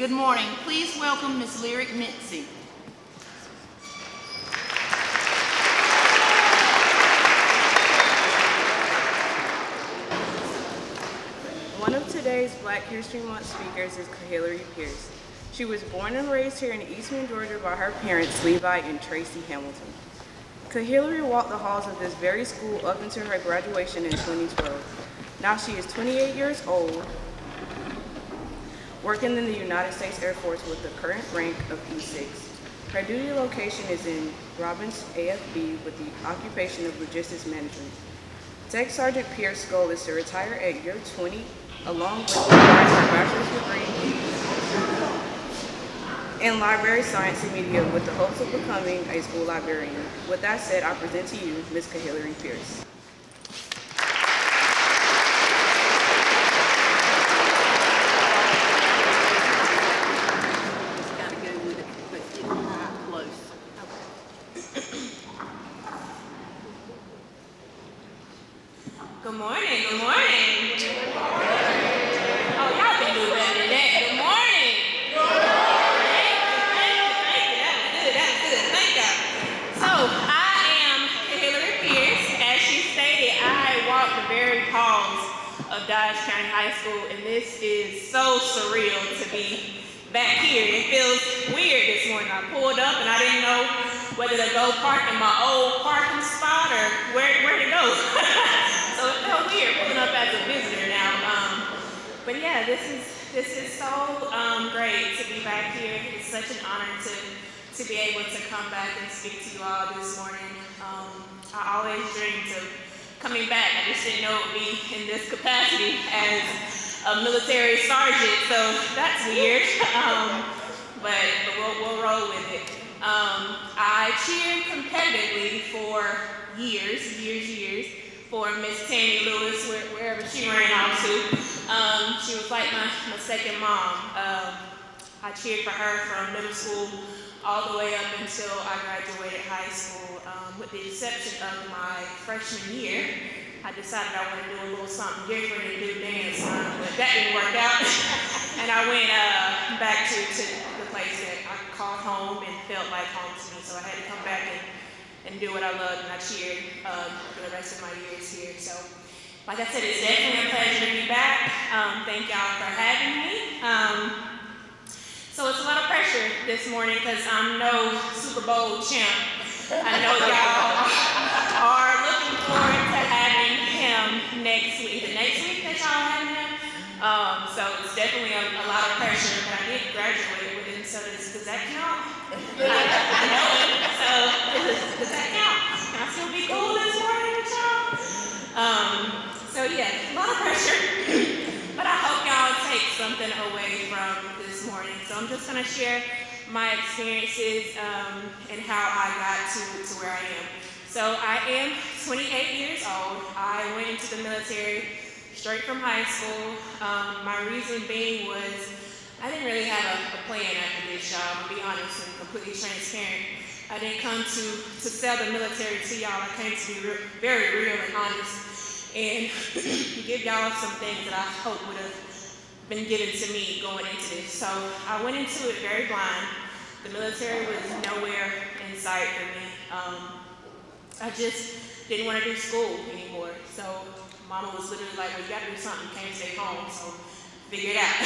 Good morning. Please welcome Ms. Lyric Mitzi. One of today's Black History Month speakers is Kahillarie Pierce. She was born and raised here in Eastman, Georgia by her parents, Levi and Tracy Hamilton. Kahillarie walked the halls of this very school up until her graduation in 2012. Now she is 28 years old, working in the United States Air Force with the current rank of E6. Her duty location is in Robbins AFB with the occupation of logistics management. Tech Sergeant Pierce's goal is to retire at year 20, along with acquiring her bachelor's degree in library science and media with the hopes of becoming a school librarian. With that said, I present to you Ms. Kahillarie Pierce. Good morning, good morning. Oh, y'all can do better than that. Good morning. Thank you. That was good. Thank y'all. So, I am Kahillarie Pierce. As she stated, I walk the very halls of Dodge County High School, and this is so surreal to be back here. It feels weird this morning. I pulled up and I didn't know whether to go park in my old parking spot or where to go. So it felt weird pulling up as a visitor now. But yeah, this is so great to be back here. It's such an honor to be able to come back and speak to you all this morning. I always dreamed of coming back. I just didn't know it would be in this capacity as a military sergeant, so that's weird. But we'll roll with it. I cheered competitively for years, for Miss Tammy Lewis, wherever she ran off to. She was like my second mom. I cheered for her from middle school all the way up until I graduated high school. With the exception of my freshman year, I decided I wanted to do a little something different and do dance, but that didn't work out. And I went back to the place that I called home and felt like home to me, so I had to come back and do what I loved, and I cheered for the rest of my years here. So, like I said, it's definitely a pleasure to be back. Thank y'all for having me. So it's a lot of pressure this morning because I'm no Super Bowl champ. I know y'all are looking forward to having him next week. The next week that y'all having him. So it's definitely a lot of pressure, but I did graduate with him, so does that count? I know it, so does that count? Can I still be cool this morning with y'all? So yeah, a lot of pressure, but I hope y'all take something away from this morning. So I'm just gonna share my experiences and how I got to where I am. So I am 28 years old. I went into the military straight from high school. My reason being was I didn't really have a plan after this job, to be honest and completely transparent. I didn't come to sell the military to y'all. I came to be very real and honest and give y'all some things that I hope would have been given to me going into this. So I went into it very blind. The military was nowhere in sight for me. I just didn't want to do school anymore. So Mama was literally like, well, you gotta do something, you can't stay home, so figure it out.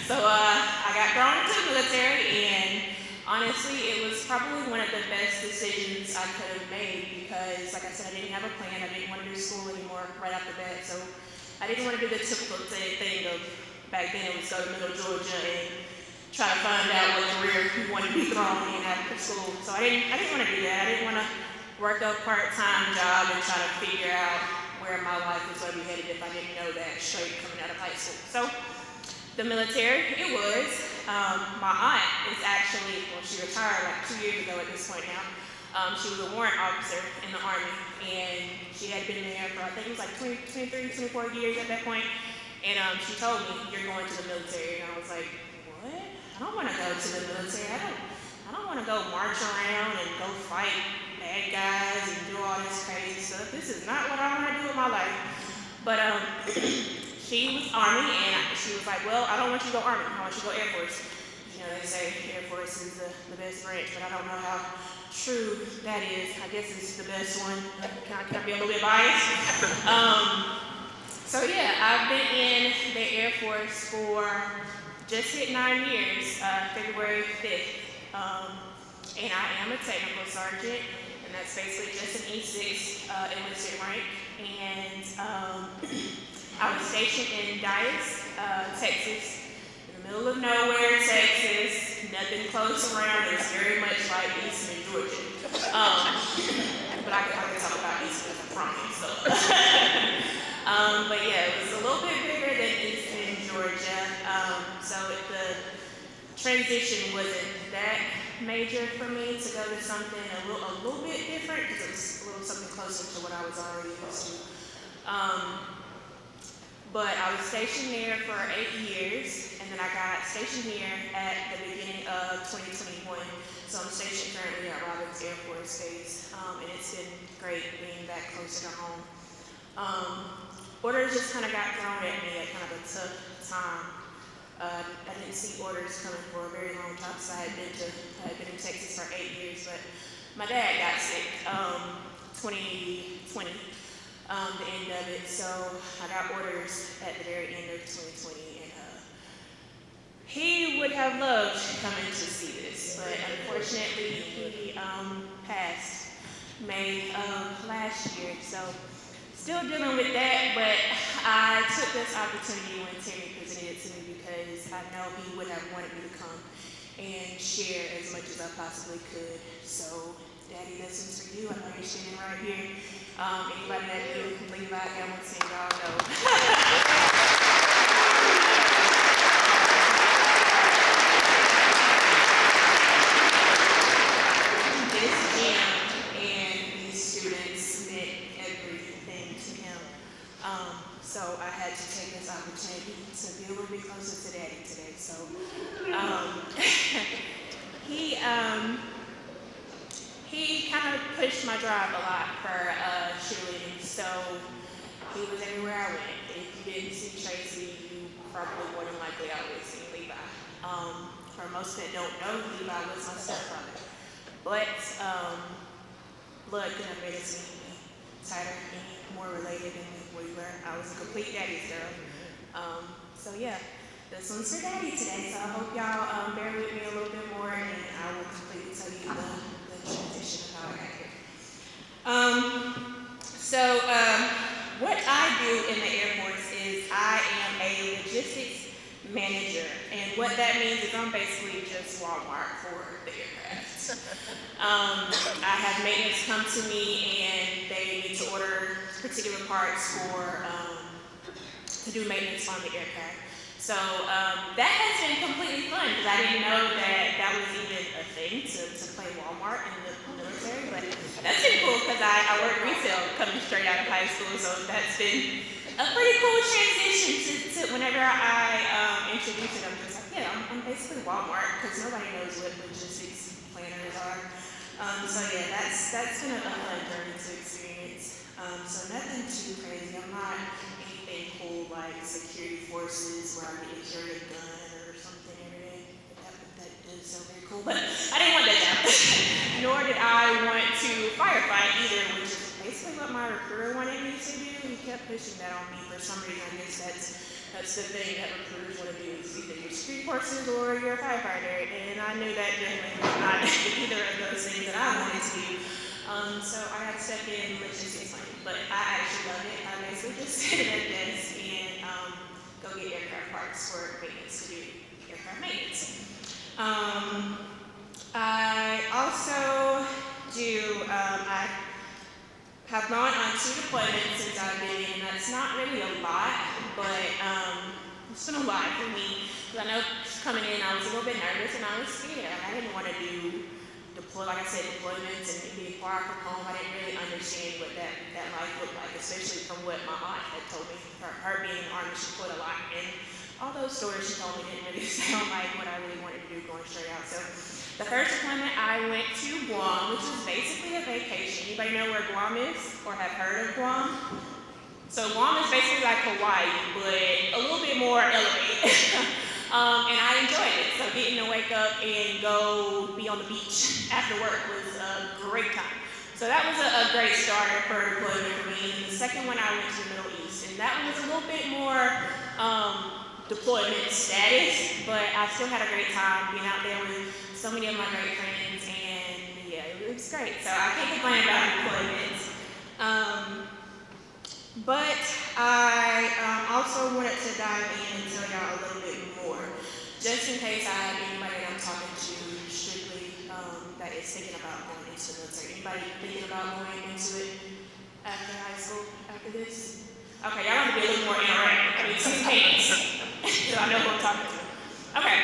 So I got thrown into the military, and honestly, it was probably one of the best decisions I could have made because, like I said, I didn't have a plan. I didn't want to do school anymore right off the bat. So I didn't want to do the typical thing of, back then it was go to Middle Georgia and try to find out what career you wanted to be thrown in after school. So I didn't want to do that. I didn't want to work a part-time job and try to figure out where my life was going to be headed if I didn't know that straight coming out of high school. So the military, it was. My aunt is actually, well, she retired like 2 years ago at this point now. She was a warrant officer in the Army, and she had been there for, I think it was like 23, 24 years at that point. And she told me, you're going to the military. And I was like, what? I don't want to go to the military. I don't want to go march around and go fight bad guys and do all this crazy stuff. This is not what I want to do with my life. But she was Army, and she was like, well, I don't want you to go Army. I want you to go Air Force. they say Air Force is the best branch, but I don't know how true that is. I guess it's the best one. Can I be a little bit biased? So yeah, I've been in the Air Force for just hit 9 years, February 5th. And I am a technical sergeant, and that's basically just an E6 enlisted rank. And I was stationed in Dallas, Texas, in the middle of nowhere, Texas, nothing close around. It's very much like Eastman, Georgia. But I can talk about Eastman, I'm from here, so. But yeah, it was a little bit bigger than Eastman, Georgia. So the transition wasn't that major for me to go to something a little bit different, because it was a little something closer to what I was already used to. But I was stationed there for 8 years, and then I got stationed here at the beginning of 2021. So I'm stationed currently at Robbins Air Force Base, and it's been great being back closer to home. Orders just kind of got thrown at me at kind of a tough time. I didn't see orders coming for a very long time, so I had been in Texas for 8 years, but my dad got sick 2020, the end of it, so I got orders at the very end of 2020, and he would have loved coming to see this, but unfortunately he passed May of last year, so still dealing with that, but I took this opportunity when Terry presented it to me because I know he would have wanted me to come and share as much as I possibly could. So, Daddy, this is for you. I know you're standing right here. Anybody that knew Levi Hamilton, y'all know. This gym and these students meant everything to him. So I had to take this opportunity to be a little bit closer to Daddy today. So he kind of pushed my drive a lot for cheerleading. So he was everywhere I went. If you didn't see Tracy, you probably more than likely always see Levi. For most that don't know, Levi was my stepfather. But blood couldn't have made us any tighter, any more related than we were. I was a complete daddy's girl. So yeah, this one's for Daddy today. So I hope y'all bear with me a little bit more, and I will completely tell you the transition of how I got here. What I do in the Air Force is I am a logistics manager, and what that means is I'm basically just Walmart for the aircraft. I have maintenance come to me and they need to order particular parts to do maintenance on the aircraft. So that has been completely fun because I didn't know that was even a thing to play Walmart in the military, but that's been cool because I work retail coming straight out of high school, so that's been a pretty cool transition to whenever I introduce it. I'm just like, yeah, I'm basically Walmart because nobody knows what logistics planners are. So yeah, that's been a fun journey to experience. So nothing too crazy. I'm not anything cool like security forces where I get to carry a gun or something every day. That does sound very cool, but I didn't want that job. Nor did I want to firefight either, which is basically what my recruiter wanted me to do. He kept pushing that on me for some reason. I guess that's the thing that recruiters want to do, is either you're security forces or you're a firefighter. And I knew that generally was not either of those things that I wanted to do. So I had to step in logistics lane, but I actually love it. I basically just sit at a desk and go get aircraft parts for maintenance, to do aircraft maintenance. I also do, I have gone on 2 deployments since I've been in. That's not really a lot, but it's been a lot for me. Because I know coming in, I was a little bit nervous and I was scared. I didn't want to like I said, deployments and being far from home. I didn't really understand what that life looked like, especially from what my aunt had told me. Her being in the Army, she put a lot in. All those stories she told me didn't really sound like what I really wanted to do going straight out. So the first deployment, I went to Guam, which is basically a vacation. Anybody know where Guam is or have heard of Guam? So Guam is basically like Hawaii, but a little bit more elevated. And I enjoyed it. So getting to wake up and go be on the beach after work was a great time. So that was a great starter for deployment for me. And the second one, I went to the Middle East, and that one was a little bit more deployment status, but I still had a great time being out there with so many of my great friends, and yeah, it was great. So I can't complain about deployment. But I also wanted to dive in and tell y'all a little bit more, just in case I have anybody that I'm talking to strictly that is thinking about going into the military. Anybody thinking about going into it after high school, after this? Okay, y'all want to be a little more interactive. I mean, some hands, so I know who I'm talking to. Okay,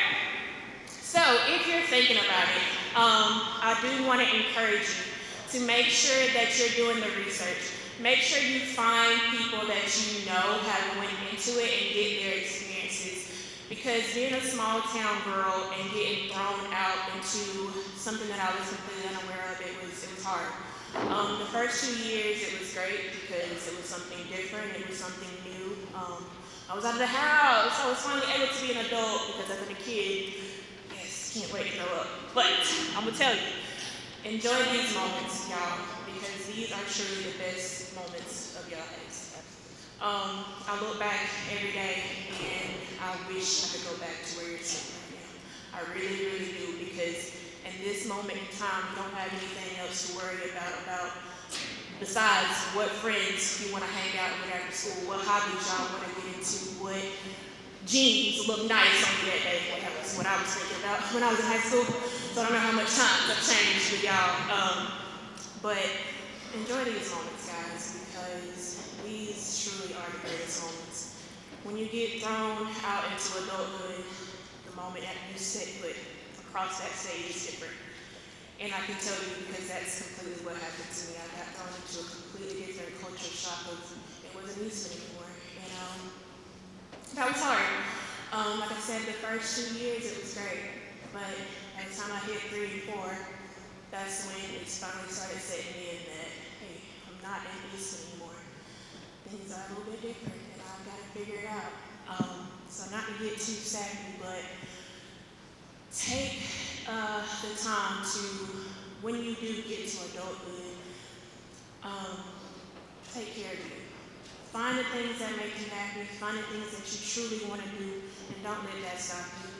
so if you're thinking about it, I do want to encourage you to make sure that you're doing the research. Make sure you find people that you know have went into it and get their experiences. Because being a small town girl and getting thrown out into something that I was completely unaware of, it was hard. The first 2 years it was great because it was something different, it was something new. I was out of the house, I was finally able to be an adult because as a kid, yes, can't wait to grow up. But I'm gonna tell you, enjoy these moments, y'all, because these are truly the best moments of your lives. I look back every day and I wish I could go back to where you're sitting right now. I really, really do, because in this moment in time, you don't have anything else to worry about besides what friends you want to hang out with after school, what hobbies y'all want to get into, what jeans look nice on you that day. That was what I was thinking about when I was in high school. So I don't know how much times I've changed with y'all. But enjoy these moments, guys, because these truly are the greatest moments. When you get thrown out into adulthood, the moment that you set foot across that stage is different. And I can tell you because that's completely what happened to me. I got thrown into a completely different cultural shock of it wasn't Eastman anymore. And that was hard. Like I said, the first 2 years it was great. But by the time I hit 3 and 4, that's when it finally started setting in that, hey, I'm not in Eastman anymore. Things are a little bit different and I've got to figure it out. So not to get too sappy, but take the time to, when you do get to adulthood, take care of you. Find the things that make you happy, find the things that you truly want to do, and don't let that stop you.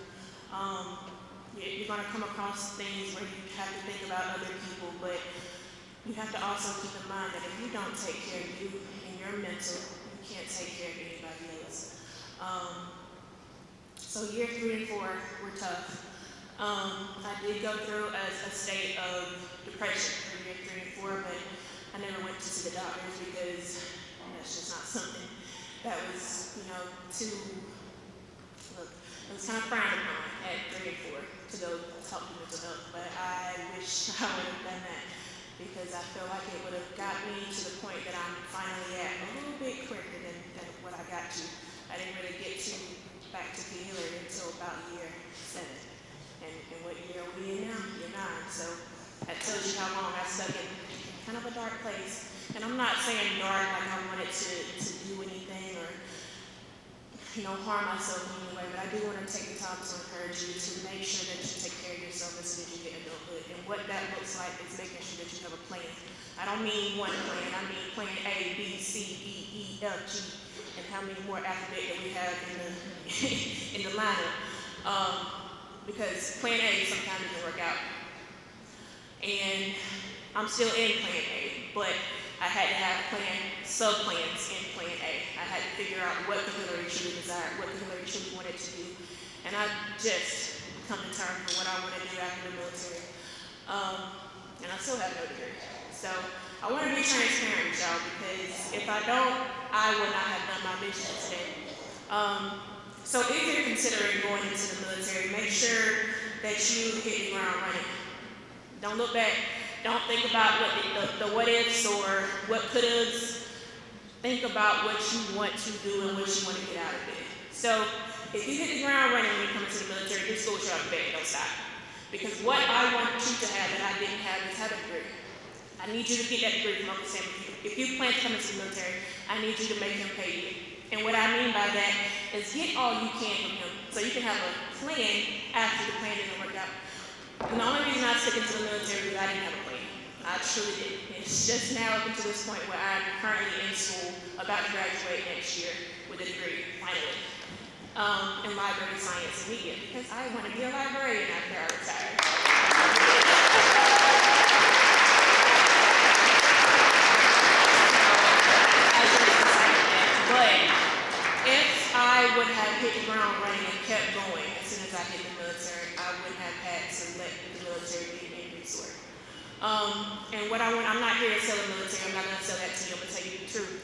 You're going to come across things where you have to think about other people, but you have to also keep in mind that if you don't take care of you and your mental, you can't take care of anybody else. So year 3 and 4 were tough. I did go through a state of depression for year 3 and 4, but I never went to see the doctors because that's just not something that was, too, look, it was kind of frowned upon at 3 and 4 to go talk to mental health, but I wish I would have done that because I feel like it would have got me to the point that I'm finally at a little bit quicker than what I got to. I didn't really get back to Kahillarie until about year 7. And what year are we in now? Year 9. So that tells you how long I stuck in kind of a dark place. And I'm not saying dark like I wanted to do anything or harm myself in any way, but I do want to take the time to encourage you to make sure that you take care of yourself as soon as you get adulthood. And what that looks like is making sure that you have a plan. I don't mean one plan, I mean plan A, B, C, D, E, F, G, and how many more alphabet that we have in the lineup. Because plan A sometimes doesn't work out. And I'm still in plan A, but I had to have sub-plans in plan A. I had to figure out what Kahillarie truly desired, what Kahillarie truly wanted to do. And I just come to terms with what I want to do after the military. And I still have no degree. So I want to be transparent, y'all, because if I don't, I would not have done my mission today. So if you're considering going into the military, make sure that you hit the ground running. Don't look back. Don't think about the what ifs or what could haves. Think about what you want to do and what you want to get out of it. So if you hit the ground running when you come into the military, just go straight out of bed, don't stop. Because what I want you to have that I didn't have is have a degree. I need you to get that degree from Uncle Sam. If you plan to come into the military, I need you to make him pay you. And what I mean by that is get all you can from him. So you can have a plan after the plan didn't work out. And the only reason I stuck into the military is I didn't have a plan. I truly did. It's just now up until this point where I'm currently in school, about to graduate next year with a degree, finally, in library science and media, because I want to be a librarian after I retire. But if I would have hit the ground running and kept going as soon as I hit the military, I wouldn't have had to let the military be an resort. And what I'm not here to sell the military. I'm not going to sell that to you. I'm going to tell you the truth.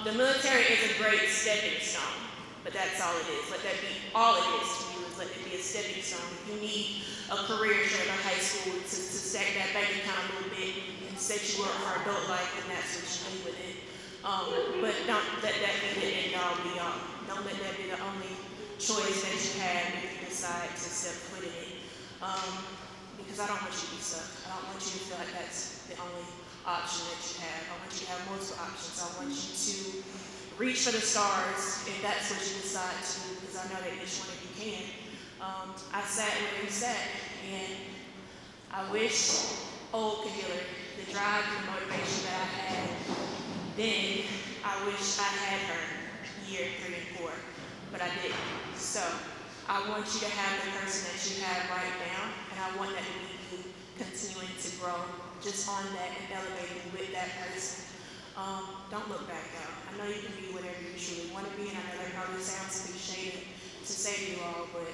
The military is a great stepping stone, but that's all it is. Let that be all it is to you, is let it be a stepping stone. If you need a career straight out of high school to stack that bank account a little bit and set you up for adult life, then that's what you do with it. But don't let that be the end all be all. Don't let that be the only choice that you have if you decide to step foot in it. Because I don't want you to be stuck. I don't want you to feel like that's the only option that you have. I want you to have multiple options. I want you to reach for the stars if that's what you decide to do, because I know that each one of you can. I sat where you sat, and I wish old Kahillarie, the drive and motivation that I had then, I wish I had her year 3 and 4, but I didn't. So I want you to have the person that you have right now, and I want that to be you continuing to grow just on that and elevating with that person. Don't look back out. I know you can be whatever you truly want to be, and I know that probably sounds cliche to say to you all, but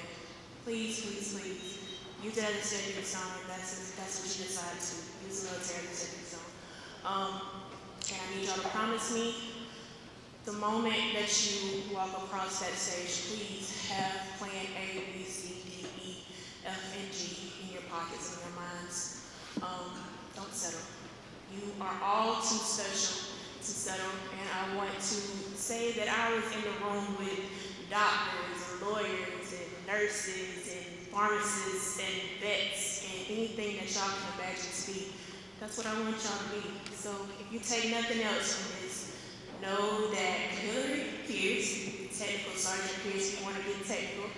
please, please, please, use that as a stepping stone if that's what you decide to. Use the military as a stepping stone. And I need y'all to promise me the moment that you walk across that stage, please have plan A, B, C, D, E, F, and G in your pockets and in your minds. Don't settle. You are all too special to settle, and I want to say that I was in the room with doctors and lawyers and nurses and pharmacists and vets and anything that y'all can imagine to be. That's what I want y'all to be. So if you take nothing else from this, know that Kahillarie Pierce, technical Sergeant Pierce, if you want to get technical,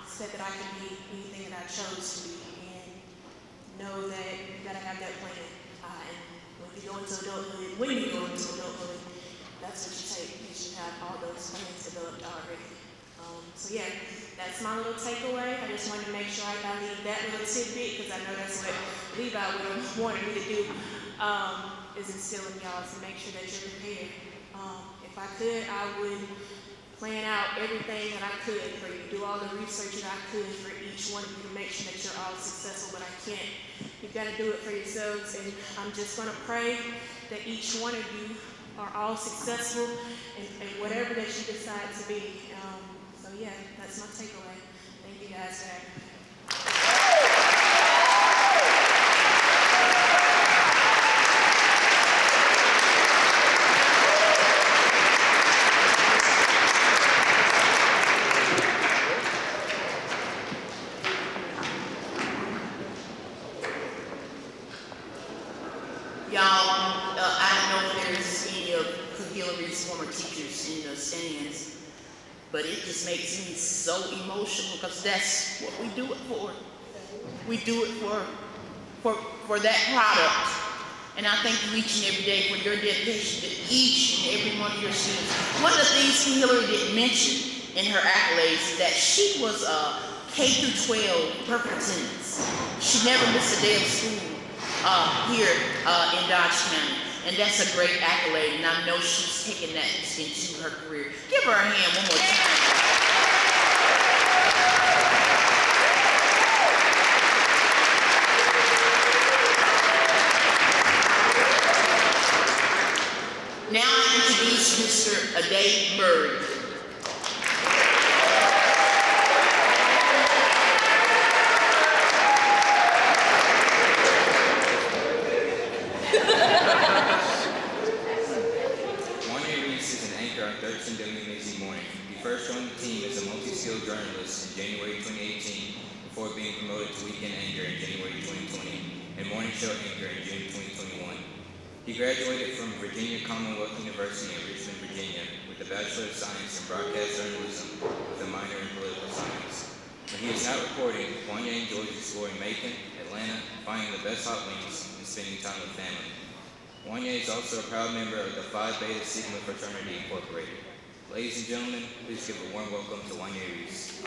said that I can be anything that I chose to be, and know that you gotta have that plan. And when you go into adulthood, that's what you take. You should have all those plans developed already. So yeah, that's my little takeaway. I just wanted to make sure I leave that little tidbit, because I know that's what Levi would have wanted me to do, is instill in y'all to make sure that you're prepared. If I could, I would plan out everything that I could for you, do all the research that I could for each one of you to make sure that you're all successful, but I can't. You've got to do it for yourselves, and I'm just going to pray that each one of you are all successful in whatever that you decide to be. So yeah, that's my takeaway. Thank you guys for having me. Y'all, I don't know if there's any of Kahillarie's former teachers in the stands, but it just makes me so emotional, because that's what we do it for. We do it for that product. And I thank you each and every day for your dedication to each and every one of your students. One of the things Kahillarie didn't mention in her accolades is that she was K through 12 perfect attendance. She never missed a day of school here in Dodge County. And that's a great accolade, and I know she's taken that into her career. Give her a hand one more time. Now I introduce Mr. Ade Murray. Wanya Reese is an anchor on 13 WMAZ Morning. He first joined the team as a multi-skilled journalist in January 2018 before being promoted to weekend anchor in January 2020 and morning show anchor in June 2021. He graduated from Virginia Commonwealth University in Richmond, Virginia with a Bachelor of Science in Broadcast Journalism with a minor in Political Science. When he is not recording, Wanya enjoys exploring Macon, Atlanta, finding the best hot wings, and spending time with family. Wanya is also a proud member of the Phi Beta Sigma Fraternity Incorporated. Ladies and gentlemen, please give a warm welcome to Wanya Reese.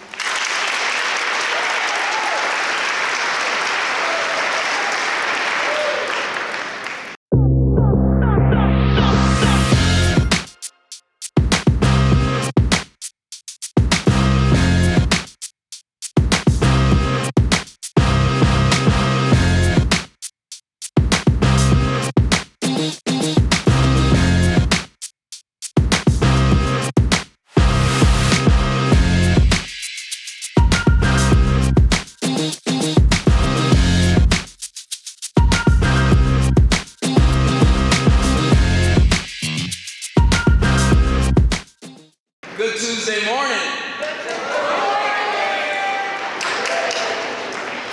Good Tuesday morning.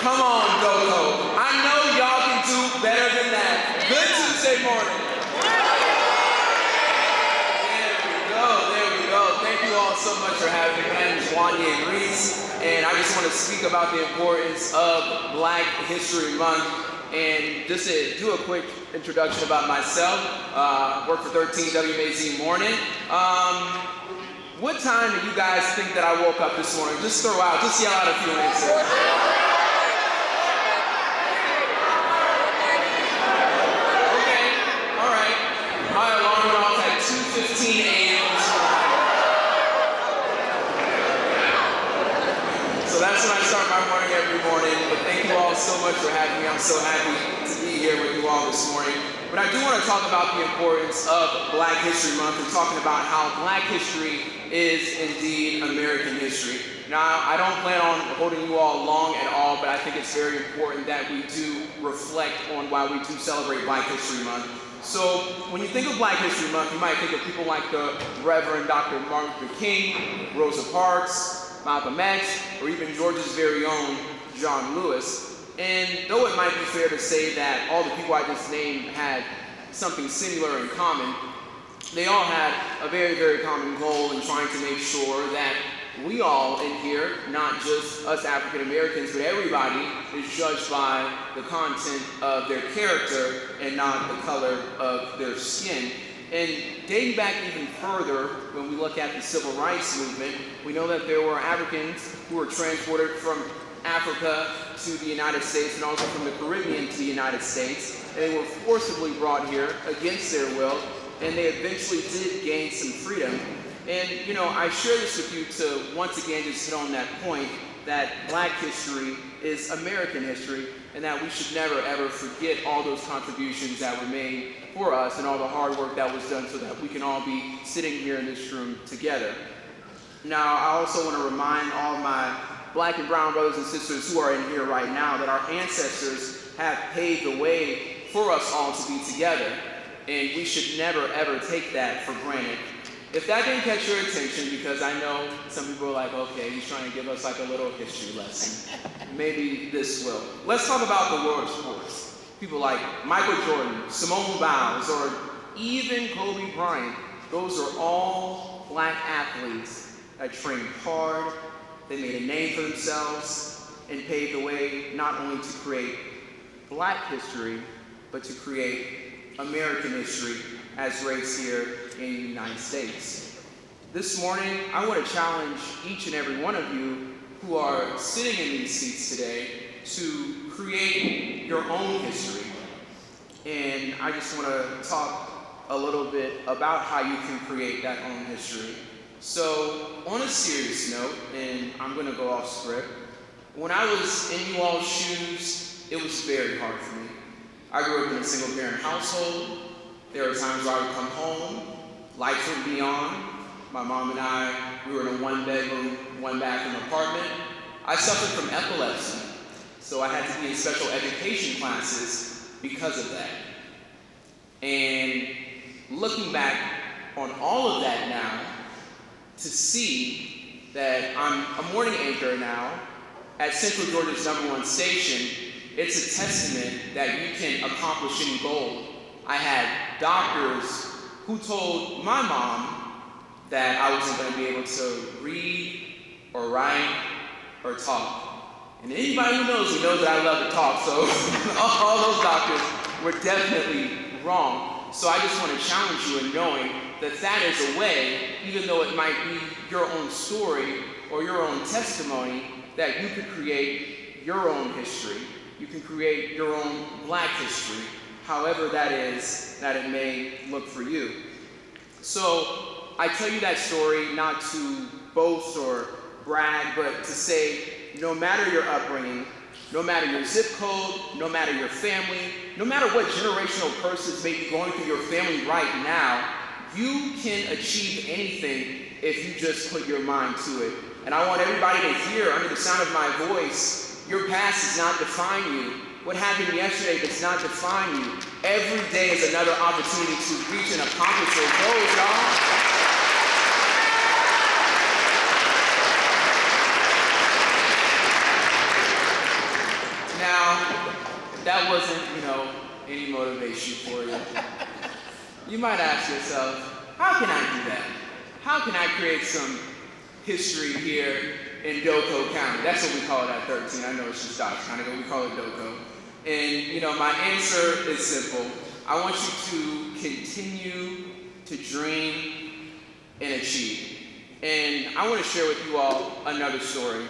Come on, Go-Go. I know y'all can do better than that. Good Tuesday morning. There we go. Thank you all so much for having me. My name is Wanya Reese, and I just want to speak about the importance of Black History Month. And just to do a quick introduction about myself, work for 13 WMAZ Morning. What time do you guys think that I woke up this morning? Just throw out, just yell out a few answers. Okay, all right. My alarm went off at 2:15 a.m. this morning. So that's when I start my morning every morning. But thank you all so much for having me. I'm so happy to be here with you all this morning. But I do want to talk about the importance of Black History Month and talking about how Black history is indeed American history. Now, I don't plan on holding you all long at all, but I think it's very important that we do reflect on why we do celebrate Black History Month. So, when you think of Black History Month, you might think of people like the Reverend Dr. Martin Luther King, Rosa Parks, Malcolm X, or even Georgia's very own John Lewis. And though it might be fair to say that all the people I just named had something similar in common, they all had a very, very common goal in trying to make sure that we all in here, not just us African Americans, but everybody is judged by the content of their character and not the color of their skin. And dating back even further, when we look at the Civil Rights Movement, we know that there were Africans who were transported from Africa to the United States and also from the Caribbean to the United States. And they were forcibly brought here against their will, and they eventually did gain some freedom. And, you know, I share this with you to once again just hit on that point that Black history is American history, and that we should never ever forget all those contributions that were made for us and all the hard work that was done so that we can all be sitting here in this room together. Now, I also want to remind all of my Black and brown brothers and sisters who are in here right now that our ancestors have paved the way for us all to be together, and we should never ever take that for granted. If that didn't catch your attention, because I know some people are like, okay, he's trying to give us like a little history lesson. Maybe this will. Let's talk about the world of sports. People like Michael Jordan, Simone Biles, or even Kobe Bryant. Those are all Black athletes that trained hard, they made a name for themselves, and paved the way not only to create Black history, but to create American history as raised here in the United States. This morning, I want to challenge each and every one of you who are sitting in these seats today to create your own history. And I just want to talk a little bit about how you can create that own history. So, on a serious note, and I'm going to go off script, when I was in you all's shoes, it was very hard for me. I grew up in a single-parent household. There were times where I would come home, lights would be on. My mom and I, we were in a one-bedroom, one-bathroom apartment. I suffered from epilepsy, so I had to be in special education classes because of that. And looking back on all of that now, to see that I'm a morning anchor now at Central Georgia's #1 station, it's a testament that you can accomplish any goal. I had doctors who told my mom that I wasn't going to be able to read or write or talk. And anybody who knows me knows that I love to talk, so all those doctors were definitely wrong. So I just want to challenge you in knowing that that is a way, even though it might be your own story or your own testimony, that you could create your own history. You can create your own Black history, however that is that it may look for you. So I tell you that story not to boast or brag, but to say no matter your upbringing, no matter your zip code, no matter your family, no matter what generational curses may be going through your family right now, you can achieve anything if you just put your mind to it. And I want everybody to hear under the sound of my voice, your past does not define you. What happened yesterday does not define you. Every day is another opportunity to reach and accomplish your goals, y'all. Now, that wasn't, any motivation for you. You might ask yourself, how can I do that? How can I create some history here in Doco County? That's what we call it at 13. I know it's just Dodge County, but we call it Doco. And, my answer is simple. I want you to continue to dream and achieve. And I want to share with you all another story.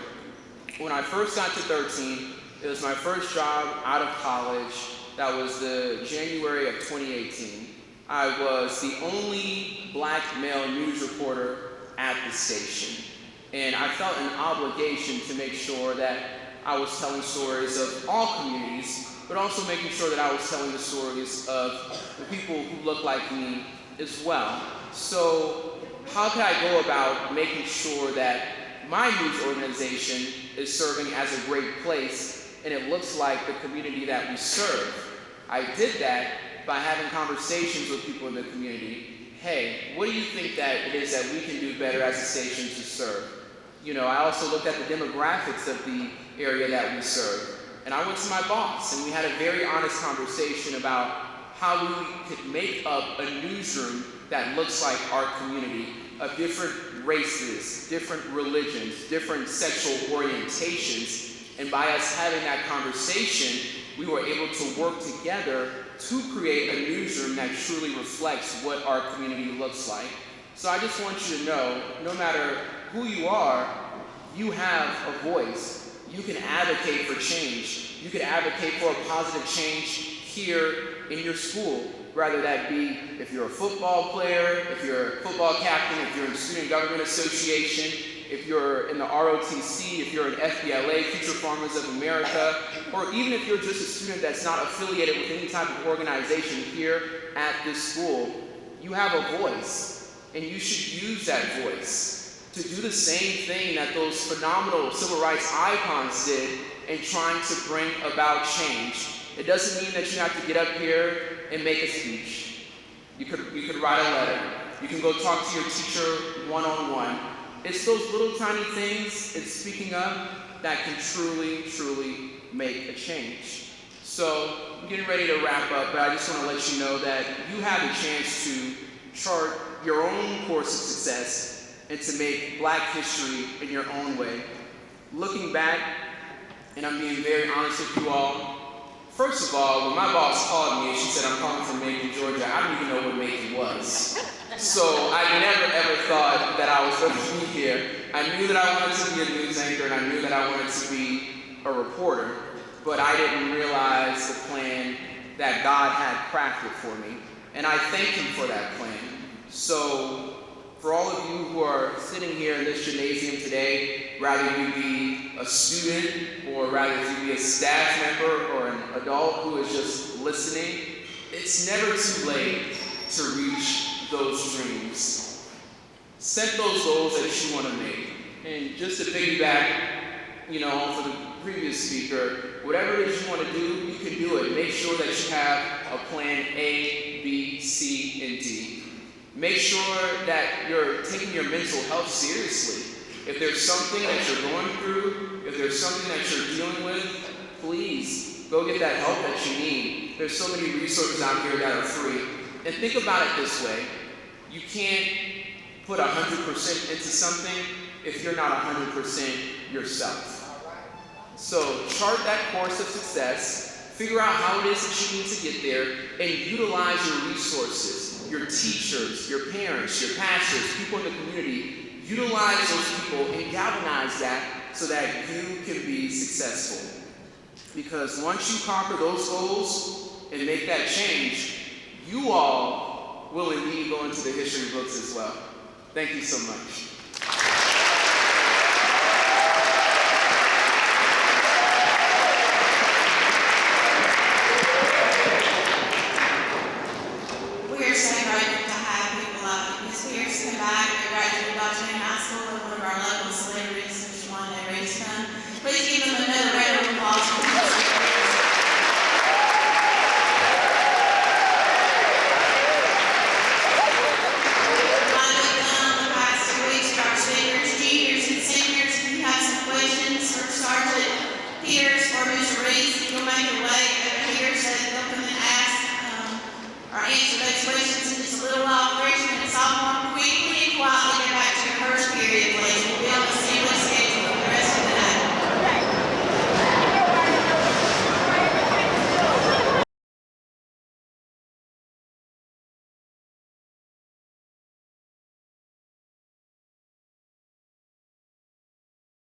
When I first got to 13, it was my first job out of college. That was the January of 2018. I was the only Black male news reporter at the station. And I felt an obligation to make sure that I was telling stories of all communities, but also making sure that I was telling the stories of the people who look like me as well. So how could I go about making sure that my news organization is serving as a great place and it looks like the community that we serve? I did that by having conversations with people in the community. Hey, what do you think that it is that we can do better as a station to serve? I also looked at the demographics of the area that we serve. And I went to my boss and we had a very honest conversation about how we could make up a newsroom that looks like our community, of different races, different religions, different sexual orientations. And by us having that conversation, we were able to work together to create a newsroom that truly reflects what our community looks like. So I just want you to know, no matter who you are, you have a voice. You can advocate for change. You can advocate for a positive change here in your school, whether that be if you're a football player, if you're a football captain, if you're in the Student Government Association, if you're in the ROTC, if you're an FBLA, Future Farmers of America, or even if you're just a student that's not affiliated with any type of organization here at this school, you have a voice, and you should use that voice to do the same thing that those phenomenal civil rights icons did in trying to bring about change. It doesn't mean that you have to get up here and make a speech. You could write a letter. You can go talk to your teacher one-on-one. It's those little tiny things, it's speaking up, that can truly, truly make a change. So I'm getting ready to wrap up, but I just want to let you know that you have a chance to chart your own course of success and to make Black history in your own way. Looking back, and I'm being very honest with you all, first of all, when my boss called me and she said, I'm calling from Macon, Georgia, I didn't even know what Macon was. So I never ever thought that I was going to be here. I knew that I wanted to be a news anchor and I knew that I wanted to be a reporter, but I didn't realize the plan that God had crafted for me. And I thank Him for that plan. So for all of you who are sitting here in this gymnasium today, rather you be a student or rather you be a staff member or an adult who is just listening, it's never too late to reach those dreams. Set those goals that you want to make. And just to piggyback, for the previous speaker, whatever it is you want to do, you can do it. Make sure that you have a plan A, B, C, and D. Make sure that you're taking your mental health seriously. If there's something that you're going through, if there's something that you're dealing with, please go get that help that you need. There's so many resources out here that are free. And think about it this way. You can't put 100% into something if you're not 100% yourself. So chart that course of success, figure out how it is that you need to get there, and utilize your resources, your teachers, your parents, your pastors, people in the community. Utilize those people and galvanize that so that you can be successful. Because once you conquer those goals and make that change, you all will indeed go into the history books as well. Thank you so much. We're so grateful to have people like Ms. Pierce come back. They graduated BHM High School and one of our local celebrities, Mr. Wanya Reese, come. Please give them another round of applause for Ms. Pierce. Like we've done the past 2 weeks with our seniors, juniors, and seniors, if you have some questions for Sergeant Pierce or Mr. Reese, you'll make your way over here so that they'll come and ask or answer those questions in just a little while. Freshman and sophomore, quickly and quietly